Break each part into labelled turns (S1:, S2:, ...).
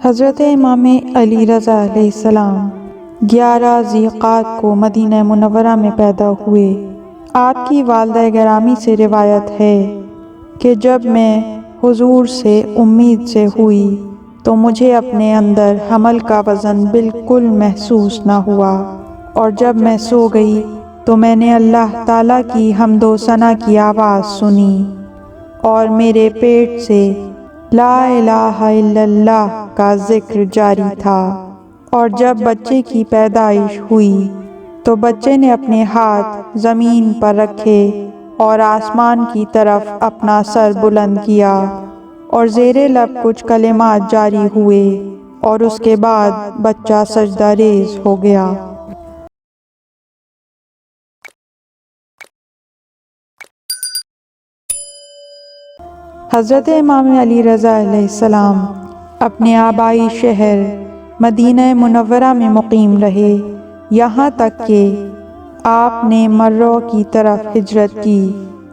S1: حضرت امام علی رضا علیہ السلام 11 ذی-القعدہ کو مدینہ منورہ میں پیدا ہوئے۔ آپ کی والدہ گرامی سے روایت ہے کہ جب میں حضور سے امید سے ہوئی تو مجھے اپنے اندر حمل کا وزن بالکل محسوس نہ ہوا، اور جب میں سو گئی تو میں نے اللہ تعالیٰ کی حمد و ثنا کی آواز سنی اور میرے پیٹ سے لا الہ الا اللہ کا ذکر جاری تھا، اور جب بچے کی پیدائش ہوئی تو بچے نے اپنے ہاتھ زمین پر رکھے اور آسمان کی طرف اپنا سر بلند کیا، اور زیر لب کچھ کلمات جاری ہوئے، اور اس کے بعد بچہ سجدہ ریز ہو گیا۔ حضرت امام علی رضا علیہ السلام اپنے آبائی شہر مدینہ منورہ میں مقیم رہے، یہاں تک کہ آپ نے مرو کی طرف ہجرت کی،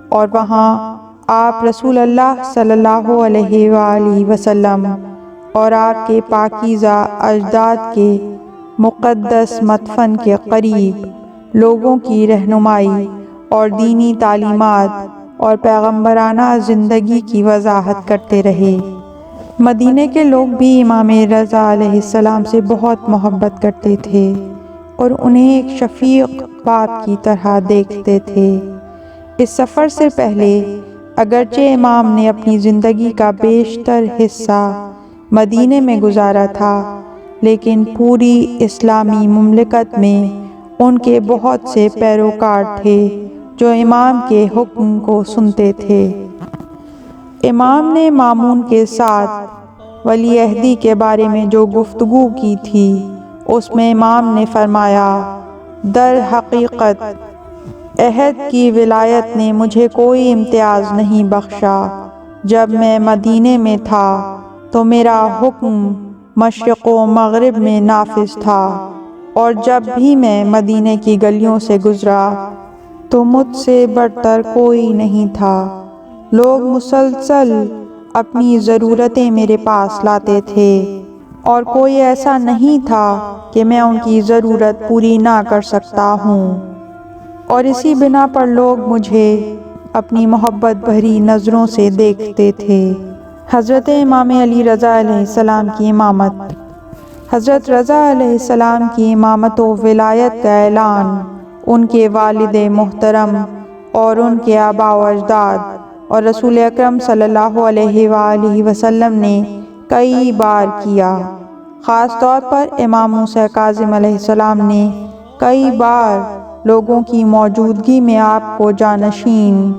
S1: اور وہاں آپ رسول اللہ صلی اللہ علیہ وآلہ وسلم اور آپ کے پاکیزہ اجداد کے مقدس مدفن کے قریب لوگوں کی رہنمائی اور دینی تعلیمات اور پیغمبرانہ زندگی کی وضاحت کرتے رہے۔ مدینہ کے لوگ بھی امام رضا علیہ السلام سے بہت محبت کرتے تھے اور انہیں ایک شفیق باپ کی طرح دیکھتے تھے۔ اس سفر سے پہلے اگرچہ امام نے اپنی زندگی کا بیشتر حصہ مدینہ میں گزارا تھا، لیکن پوری اسلامی مملکت میں ان کے بہت سے پیروکار تھے جو امام کے حکم کو سنتے تھے۔ امام نے مامون کے ساتھ ولی عہدی کے بارے میں جو گفتگو کی تھی، اس میں امام نے فرمایا، در حقیقت عہد کی ولایت نے مجھے کوئی امتیاز نہیں بخشا۔ جب میں مدینہ میں تھا تو میرا حکم مشرق و مغرب میں نافذ تھا، اور جب بھی میں مدینہ کی گلیوں سے گزرا تو مجھ سے برتر کوئی نہیں تھا۔ لوگ مسلسل اپنی ضرورتیں میرے پاس لاتے تھے، اور کوئی ایسا نہیں تھا کہ میں ان کی ضرورت پوری نہ کر سکتا ہوں، اور اسی بنا پر لوگ مجھے اپنی محبت بھری نظروں سے دیکھتے تھے۔ حضرت امام علی رضا علیہ السلام کی امامت۔ حضرت رضا علیہ السلام کی امامت و ولایت کا اعلان ان کے والد محترم اور ان کے آباء و اجداد اور رسول اکرم صلی اللہ علیہ وآلہ وسلم نے کئی بار کیا۔ خاص طور پر امام موسیٰ کاظم علیہ السلام نے کئی بار لوگوں کی موجودگی میں آپ کو جانشین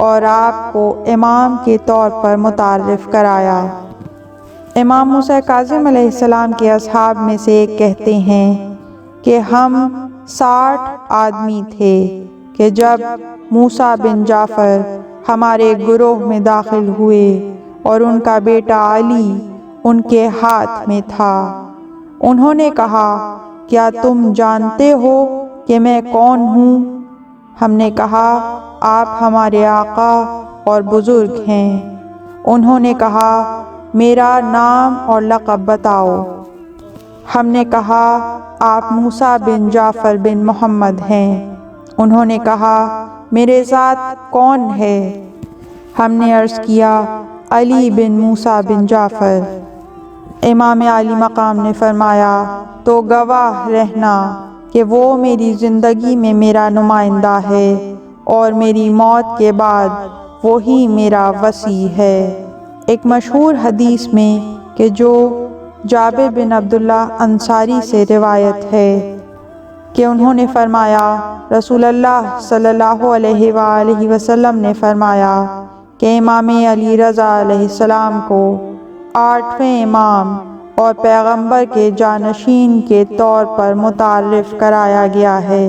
S1: اور آپ کو امام کے طور پر متعارف کرایا۔ امام موسیٰ کاظم علیہ السلام کے اصحاب میں سے ایک کہتے ہیں کہ ہم 60 آدمی تھے کہ جب موسیٰ بن جعفر ہمارے گروہ میں داخل ہوئے اور ان کا بیٹا علی ان کے ہاتھ میں تھا۔ انہوں نے کہا، کیا تم جانتے ہو کہ میں کون ہوں؟ ہم نے کہا، آپ ہمارے آقا اور بزرگ ہیں۔ انہوں نے کہا، میرا نام اور لقب بتاؤ۔ ہم نے کہا، آپ موسیٰ بن جعفر بن محمد ہیں۔ انہوں نے کہا، میرے ساتھ کون ہے؟ ہم نے عرض کیا، علی بن موسیٰ بن جعفر۔ امام عالی مقام نے فرمایا، تو گواہ رہنا کہ وہ میری زندگی میں میرا نمائندہ ہے، اور میری موت کے بعد وہی میرا وصی ہے۔ ایک مشہور حدیث میں کہ جو جابر بن عبداللہ انصاری سے روایت ہے کہ انہوں نے فرمایا، رسول اللہ صلی اللہ علیہ وآلہ وسلم نے فرمایا کہ امام علی رضا علیہ السلام کو 8ویں امام اور پیغمبر کے جانشین کے طور پر متعارف کرایا گیا ہے۔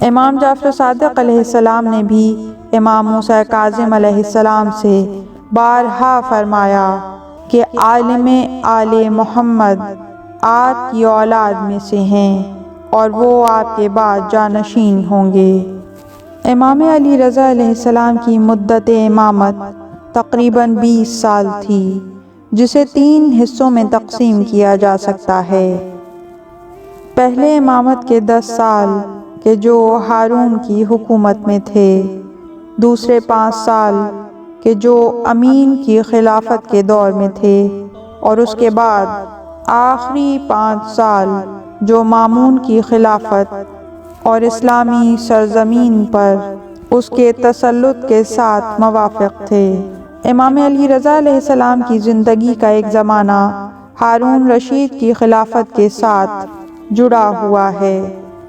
S1: امام جعفر صادق علیہ السلام نے بھی امام موسیٰ کاظم علیہ السلام سے بارہا فرمایا کہ عالم آل محمد آپ کی اولاد میں سے ہیں، اور وہ آپ کے بعد جانشین ہوں گے۔ امام علی رضا علیہ السلام کی مدت امامت تقریباً 20 سال تھی۔ جسے 3 حصوں میں تقسیم کیا جا سکتا ہے۔ پہلے امامت کے 10 سال کہ جو ہارون کی حکومت میں تھے، دوسرے 5 سال کہ جو امین کی خلافت کے دور میں تھے، اور اس کے بعد آخری 5 سال جو مامون کی خلافت اور اسلامی سرزمین پر اس کے تسلط کے ساتھ موافق تھے۔ امام علی رضا علیہ السلام کی زندگی کا ایک زمانہ ہارون رشید کی خلافت کے ساتھ جڑا ہوا ہے۔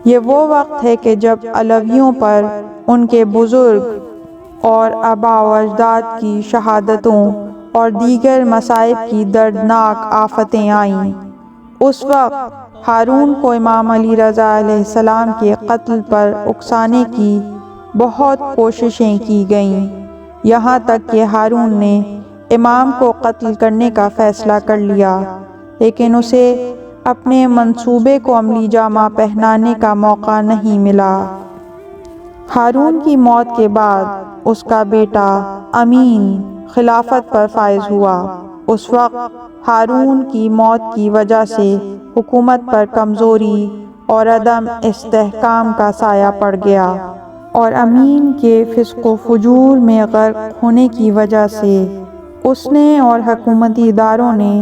S1: یہ وہ وقت ہے کہ جب علویوں پر ان کے بزرگ اور آباء و اجداد کی شہادتوں اور دیگر مصائب کی دردناک آفتیں آئیں۔ اس وقت ہارون کو امام علی رضا علیہ السلام کے قتل پر اکسانے کی بہت کوششیں کی گئیں، یہاں تک کہ ہارون نے امام کو قتل کرنے کا فیصلہ کر لیا، لیکن اسے اپنے منصوبے کو عملی جامہ پہنانے کا موقع نہیں ملا۔ ہارون کی موت کے بعد اس کا بیٹا امین خلافت پر فائز ہوا۔ اس وقت ہارون کی موت کی وجہ سے حکومت پر کمزوری اور عدم استحکام کا سایہ پڑ گیا، اور امین کے فسق و فجور میں غرق ہونے کی وجہ سے اس نے اور حکومتی اداروں نے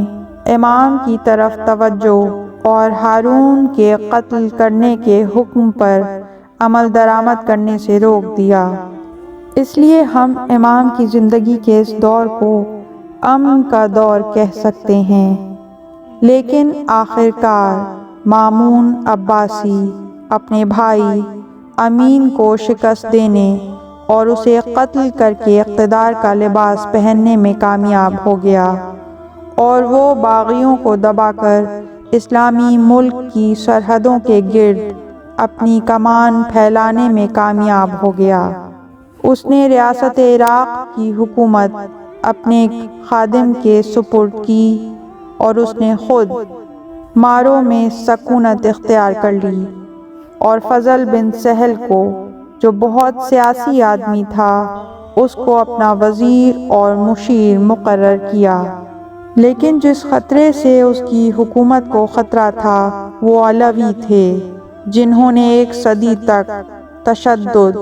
S1: امام کی طرف توجہ اور ہارون کے قتل کرنے کے حکم پر عمل درآمد کرنے سے روک دیا۔ اس لیے ہم امام کی زندگی کے اس دور کو امن کا دور کہہ سکتے ہیں، لیکن آخرکار مامون عباسی اپنے بھائی امین کو شکست دینے اور اسے قتل کر کے اقتدار کا لباس پہننے میں کامیاب ہو گیا، اور وہ باغیوں کو دبا کر اسلامی ملک کی سرحدوں کے گرد اپنی کمان پھیلانے میں کامیاب ہو گیا۔ اس نے ریاست عراق کی حکومت اپنے خادم کے سپرد کی، اور اس نے خود مارو میں سکونت اختیار کر لی، اور فضل بن سہل کو، جو بہت سیاسی آدمی تھا، اس کو اپنا وزیر اور مشیر مقرر کیا۔ لیکن جس خطرے سے اس کی حکومت کو خطرہ تھا وہ علوی تھے، جنہوں نے 1 صدی تک تشدد،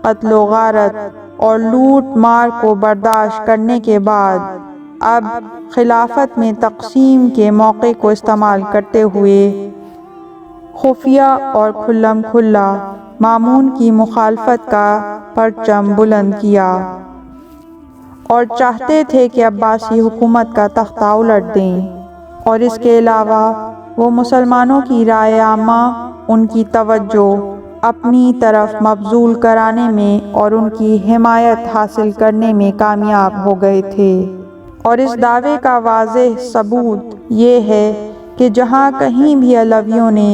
S1: قتل و غارت اور لوٹ مار کو برداشت کرنے کے بعد اب خلافت میں تقسیم کے موقع کو استعمال کرتے ہوئے خفیہ اور کھلم کھلا مامون کی مخالفت کا پرچم بلند کیا، اور چاہتے تھے کہ عباسی حکومت کا تختہ الٹ دیں، اور اس کے علاوہ وہ مسلمانوں کی رائے عامہ، ان کی توجہ اپنی طرف مبذول کرانے میں اور ان کی حمایت حاصل کرنے میں کامیاب ہو گئے تھے۔ اور اس دعوے کا واضح ثبوت یہ ہے کہ جہاں کہیں بھی علویوں نے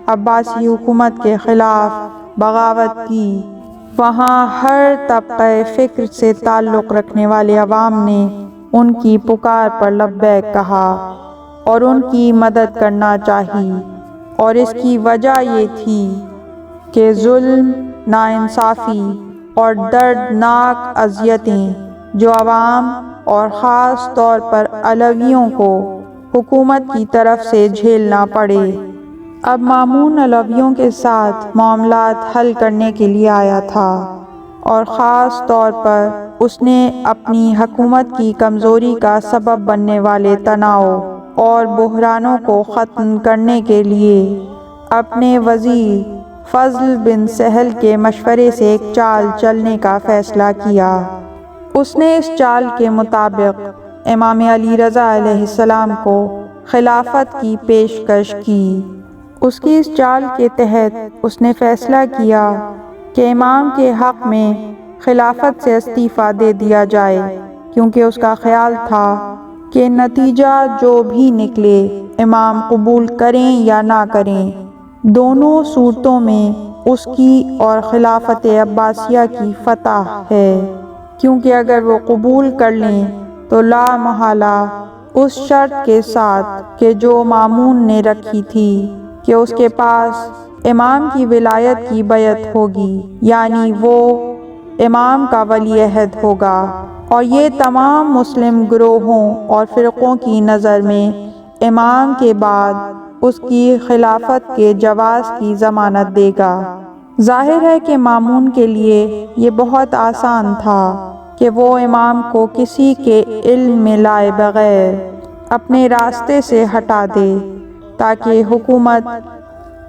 S1: عباسی حکومت کے خلاف بغاوت کی، وہاں ہر طبقہ فکر سے تعلق رکھنے والے عوام نے ان کی پکار پر لبیک کہا اور ان کی مدد کرنا چاہی، اور اس کی وجہ یہ تھی کہ ظلم، ناانصافی اور دردناک اذیتیں جو عوام اور خاص طور پر علویوں کو حکومت کی طرف سے جھیلنا پڑے۔ اب مامون علویوں کے ساتھ معاملات حل کرنے کے لیے آیا تھا، اور خاص طور پر اس نے اپنی حکومت کی کمزوری کا سبب بننے والے تناؤ اور بحرانوں کو ختم کرنے کے لیے اپنے وزیر فضل بن سہل کے مشورے سے ایک چال چلنے کا فیصلہ کیا۔ اس نے اس چال کے مطابق امام علی رضا علیہ السلام کو خلافت کی پیشکش کی۔ اس کی اس چال کے تحت اس نے فیصلہ کیا کہ امام کے حق میں خلافت سے استعفیٰ دے دیا جائے، کیونکہ اس کا خیال تھا کہ نتیجہ جو بھی نکلے، امام قبول کریں یا نہ کریں، دونوں صورتوں میں اس کی اور خلافت عباسیہ کی فتح ہے، کیونکہ اگر وہ قبول کر لیں تو لا محالہ اس شرط کے ساتھ کہ جو مامون نے رکھی تھی کہ اس کے پاس امام کی ولایت کی بیعت ہوگی، یعنی وہ امام کا ولی عہد ہوگا، اور یہ تمام مسلم گروہوں اور فرقوں کی نظر میں امام کے بعد اس کی خلافت کے جواز کی ضمانت دے گا۔ ظاہر ہے کہ مامون کے لیے یہ بہت آسان تھا کہ وہ امام کو کسی کے علم میں لائے بغیر اپنے راستے سے ہٹا دے تاکہ حکومت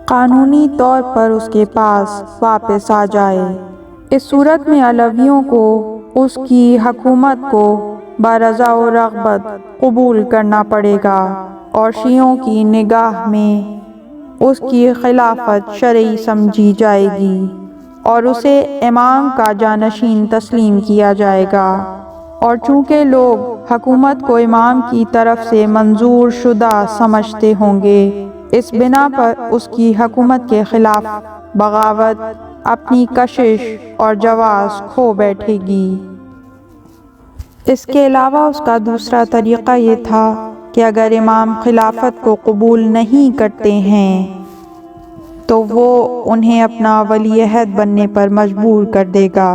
S1: قانونی طور پر اس کے پاس واپس آ جائے۔ اس صورت میں علویوں کو اس کی حکومت کو برضا و رغبت قبول کرنا پڑے گا اور شیعوں کی نگاہ میں اس کی خلافت شرعی سمجھی جائے گی اور اسے امام کا جانشین تسلیم کیا جائے گا۔ اور چونکہ لوگ حکومت کو امام کی طرف سے منظور شدہ سمجھتے ہوں گے، اس بنا پر اس کی حکومت کے خلاف بغاوت اپنی کشش اور جواز کھو بیٹھے گی۔ اس کے علاوہ اس کا دوسرا طریقہ یہ تھا کہ اگر امام خلافت کو قبول نہیں کرتے ہیں تو وہ انہیں اپنا ولی عہد بننے پر مجبور کر دے گا۔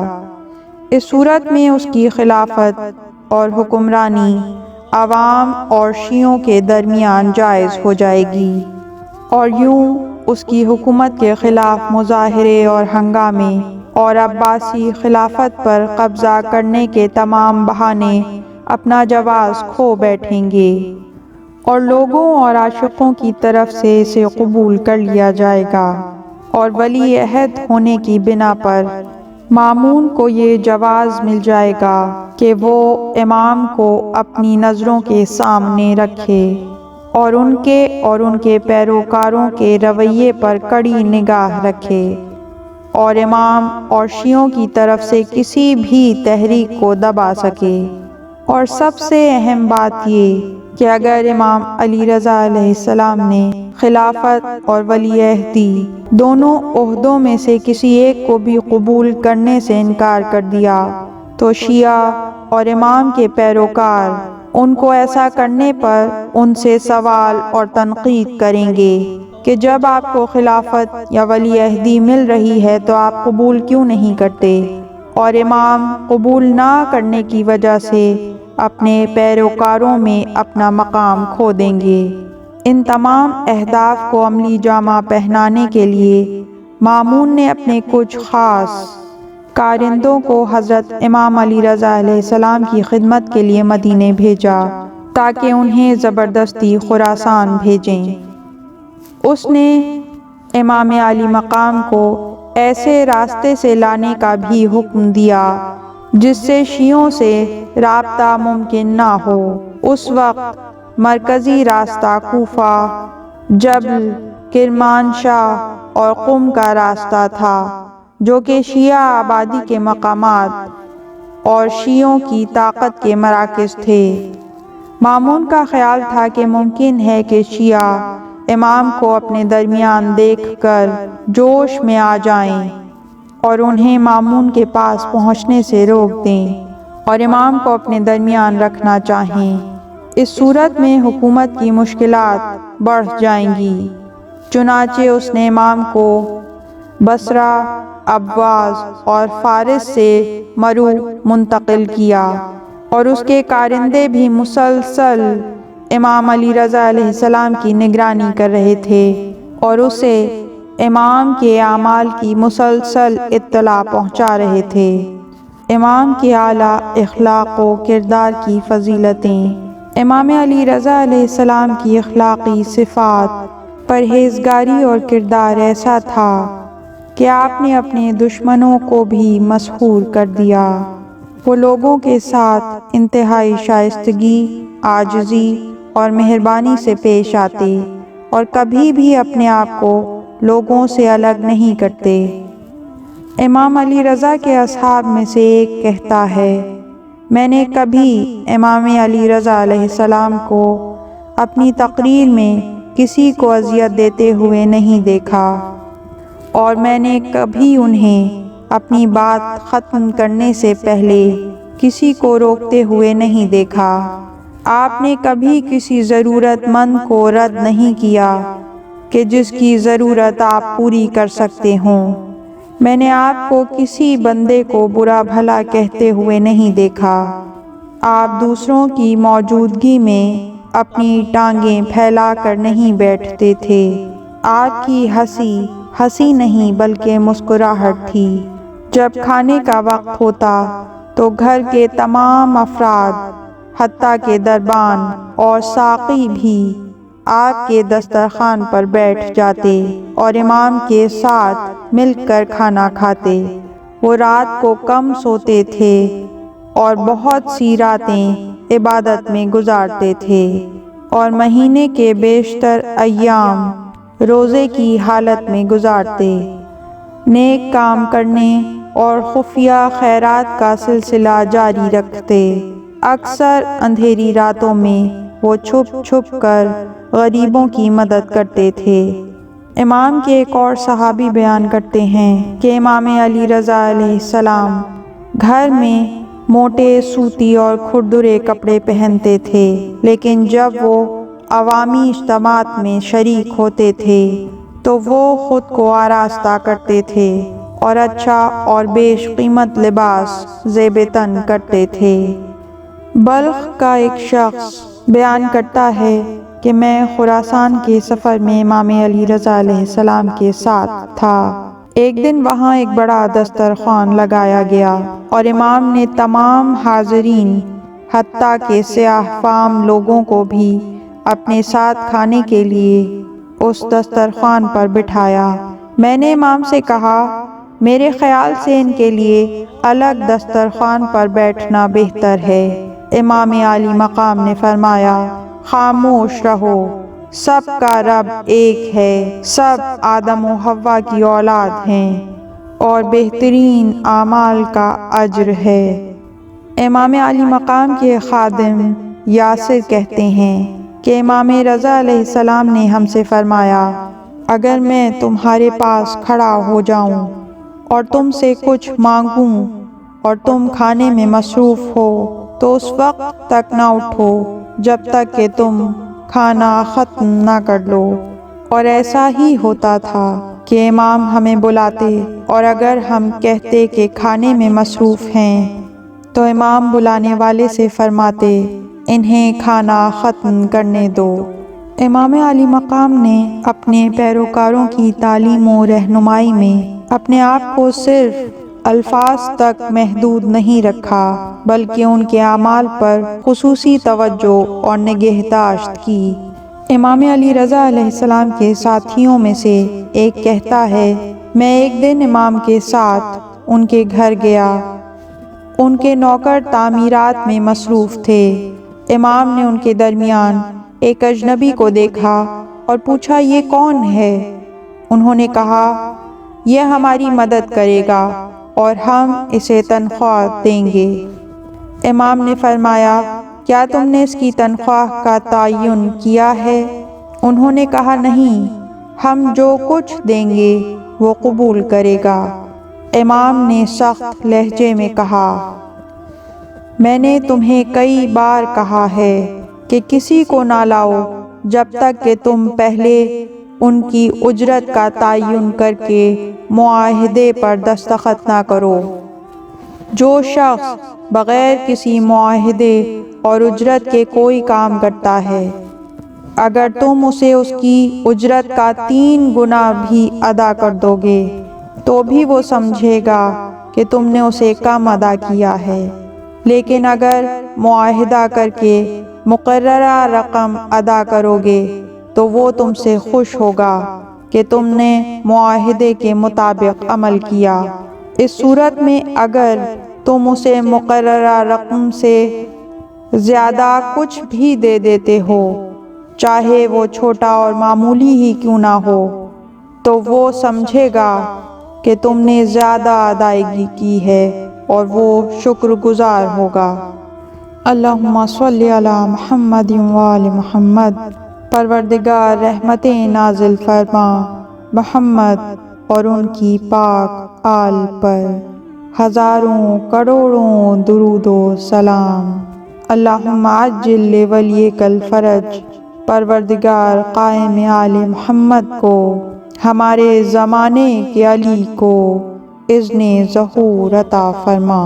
S1: اس صورت میں اس کی خلافت اور حکمرانی عوام اور شیعوں کے درمیان جائز ہو جائے گی، اور یوں اس کی حکومت کے خلاف مظاہرے اور ہنگامے اور عباسی خلافت پر قبضہ کرنے کے تمام بہانے اپنا جواز کھو بیٹھیں گے، اور لوگوں اور عاشقوں کی طرف سے اسے قبول کر لیا جائے گا، اور ولی عہد ہونے کی بنا پر مامون کو یہ جواز مل جائے گا کہ وہ امام کو اپنی نظروں کے سامنے رکھے اور ان کے پیروکاروں کے رویے پر کڑی نگاہ رکھے، اور امام اور شیعوں کی طرف سے کسی بھی تحریک کو دبا سکے۔ اور سب سے اہم بات یہ کہ اگر امام علی رضا علیہ السلام نے خلافت اور ولی عہدی دونوں عہدوں میں سے کسی ایک کو بھی قبول کرنے سے انکار کر دیا تو شیعہ اور امام کے پیروکار ان کو ایسا کرنے پر ان سے سوال اور تنقید کریں گے کہ جب آپ کو خلافت یا ولی عہدی مل رہی ہے تو آپ قبول کیوں نہیں کرتے، اور امام قبول نہ کرنے کی وجہ سے اپنے پیروکاروں میں اپنا مقام کھو دیں گے۔ ان تمام اہداف کو عملی جامہ پہنانے کے لیے مامون نے اپنے کچھ خاص کارندوں کو حضرت امام علی رضا علیہ السلام کی خدمت کے لیے مدینے بھیجا تاکہ انہیں زبردستی خراسان بھیجیں۔ اس نے امام علی مقام کو ایسے راستے سے لانے کا بھی حکم دیا جس سے شیعوں سے رابطہ ممکن نہ ہو۔ اس وقت مرکزی راستہ کوفہ، جبل، کرمانشاہ اور قم کا راستہ تھا جو کہ شیعہ آبادی کے مقامات اور شیعوں کی طاقت کے مراکز تھے۔ مامون کا خیال تھا کہ ممکن ہے کہ شیعہ امام کو اپنے درمیان دیکھ کر جوش میں آ جائیں اور انہیں مامون کے پاس پہنچنے سے روک دیں اور امام کو اپنے درمیان رکھنا چاہیں۔ اس صورت میں حکومت کی مشکلات بڑھ جائیں گی، چنانچہ اس نے امام کو بصرہ، ابواز اور فارس سے مرو منتقل کیا، اور اس کے کارندے بھی مسلسل امام علی رضا علیہ السلام کی نگرانی کر رہے تھے اور اسے امام کے اعمال کی مسلسل اطلاع پہنچا رہے تھے۔ امام کے اعلیٰ اخلاق و کردار کی فضیلتیں۔ امام علی رضا علیہ السلام کی اخلاقی صفات، پرہیزگاری اور کردار ایسا تھا کہ آپ نے اپنے دشمنوں کو بھی مسحور کر دیا۔ وہ لوگوں کے ساتھ انتہائی شائستگی، عاجزی اور مہربانی سے پیش آتے اور کبھی بھی اپنے آپ کو لوگوں سے الگ نہیں کرتے۔ امام علی رضا کے اصحاب میں سے ایک کہتا ہے، میں نے کبھی امام علی رضا علیہ السلام کو اپنی تقریر میں کسی کو اذیت دیتے ہوئے نہیں دیکھا، اور میں نے کبھی انہیں اپنی بات ختم کرنے سے پہلے کسی کو روکتے ہوئے نہیں دیکھا۔ آپ نے کبھی کسی ضرورت مند کو رد نہیں کیا کہ جس کی ضرورت آپ پوری کر سکتے ہوں۔ میں نے آپ کو کسی بندے کو برا بھلا کہتے ہوئے نہیں دیکھا۔ آپ دوسروں کی موجودگی میں اپنی ٹانگیں پھیلا کر نہیں بیٹھتے تھے۔ آپ کی ہنسی نہیں بلکہ مسکراہٹ تھی۔ جب کھانے کا وقت ہوتا تو گھر کے تمام افراد حتیٰ کہ دربان اور ساقی بھی آپ کے دسترخوان پر بیٹھ جاتے اور امام کے ساتھ مل کر کھانا کھاتے۔ وہ رات کو کم سوتے تھے اور بہت سی راتیں عبادت میں گزارتے تھے اور مہینے کے بیشتر ایام روزے کی حالت میں گزارتے۔ نیک کام کرنے اور خفیہ خیرات کا سلسلہ جاری رکھتے۔ اکثر اندھیری راتوں میں وہ چھپ چھپ کر غریبوں کی مدد کرتے تھے۔ امام کے ایک اور صحابی بیان کرتے ہیں کہ امام علی رضا علیہ السلام گھر میں موٹے سوتی اور کھردرے کپڑے پہنتے تھے، لیکن جب وہ عوامی اجتماعات میں شریک ہوتے تھے تو وہ خود کو آراستہ کرتے تھے اور اچھا اور بیش قیمت لباس زیب تن کرتے تھے۔ بلخ کا ایک شخص بیان کرتا ہے کہ میں خراسان کے سفر میں امام علی رضا علیہ السلام کے ساتھ تھا۔ ایک دن وہاں ایک بڑا دسترخوان لگایا گیا اور امام نے تمام حاضرین حتیٰ کہ سیاہ فام لوگوں کو بھی اپنے ساتھ کھانے کے لیے اس دسترخوان پر بٹھایا۔ میں نے امام سے کہا، میرے خیال سے ان کے لیے الگ دسترخوان پر بیٹھنا بہتر ہے۔ امام عالی مقام نے فرمایا، خاموش رہو، سب کا رب ایک ہے، سب آدم و حوا کی اولاد ہیں اور بہترین اعمال کا اجر ہے۔ امام عالی مقام کے خادم یاسر کہتے ہیں کہ امام رضا علیہ السلام نے ہم سے فرمایا، اگر میں تمہارے پاس کھڑا ہو جاؤں اور تم سے کچھ مانگوں اور تم کھانے میں مصروف ہو تو اس وقت تک نہ اٹھو جب تک کہ تم کھانا ختم نہ کر لو۔ اور ایسا ہی ہوتا تھا کہ امام ہمیں بلاتے اور اگر ہم کہتے کہ کھانے میں مصروف ہیں تو امام بلانے والے سے فرماتے، انہیں کھانا ختم کرنے دو۔ امام علی مقام نے اپنے پیروکاروں کی تعلیم و رہنمائی میں اپنے آپ کو صرف الفاظ تک محدود نہیں رکھا بلکہ ان کے اعمال پر خصوصی توجہ اور نگہداشت کی۔ امام علی رضا علیہ السلام کے ساتھیوں میں سے ایک کہتا ہے، میں ایک دن امام کے ساتھ ان کے گھر گیا۔ ان کے نوکر تعمیرات میں مصروف تھے۔ امام نے ان کے درمیان ایک اجنبی کو دیکھا اور پوچھا، یہ کون ہے؟ انہوں نے کہا، یہ ہماری مدد کرے گا اور ہم اسے تنخواہ دیں گے۔ امام نے فرمایا، کیا تم نے اس کی تنخواہ کا تعین کیا ہے؟ انہوں نے کہا، نہیں، ہم جو کچھ دیں گے وہ قبول کرے گا۔ امام نے سخت لہجے میں کہا، میں نے تمہیں کئی بار کہا ہے کہ کسی کو نہ لاؤ جب تک کہ تم پہلے ان کی اجرت کا تعین کر کے معاہدے پر دستخط نہ کرو۔ جو شخص بغیر کسی معاہدے اور اجرت کے کوئی کام کرتا ہے، اگر تم اسے اس کی اجرت کا 3 گنا بھی ادا کر دو گے تو بھی وہ سمجھے گا کہ تم نے اسے کم ادا کیا ہے، لیکن اگر معاہدہ کر کے مقررہ رقم ادا کرو گے تو وہ تم سے خوش ہوگا کہ تم نے معاہدے کے مطابق عمل کیا۔ اس صورت میں اگر تم اسے مقررہ رقم سے زیادہ کچھ بھی دے دیتے ہو، چاہے وہ چھوٹا اور معمولی ہی کیوں نہ ہو، تو وہ سمجھے گا کہ تم نے زیادہ ادائیگی کی ہے اور وہ شکر گزار ہوگا۔ اللہم صلی علی محمد وآل محمد۔ پروردگار رحمتیں نازل فرما محمد اور ان کی پاک آل پر، ہزاروں کروڑوں درود و سلام۔ اللہم عجل لولیک الفرج۔ پروردگار قائم آل محمد کو، ہمارے زمانے کے علی کو اذن ظہور عطا فرما۔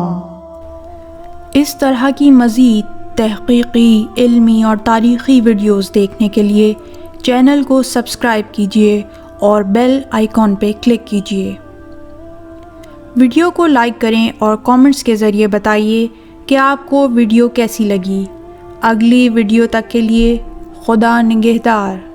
S2: اس طرح کی مزید
S1: تحقیقی، علمی اور تاریخی ویڈیوز دیکھنے کے لیے چینل کو سبسکرائب کیجیے اور بیل آئیکن پہ کلک کیجیے۔ ویڈیو کو لائک کریں اور کامنٹس کے ذریعے بتائیے کہ آپ کو ویڈیو کیسی لگی۔ اگلی ویڈیو تک کے لیے خدا نگہدار۔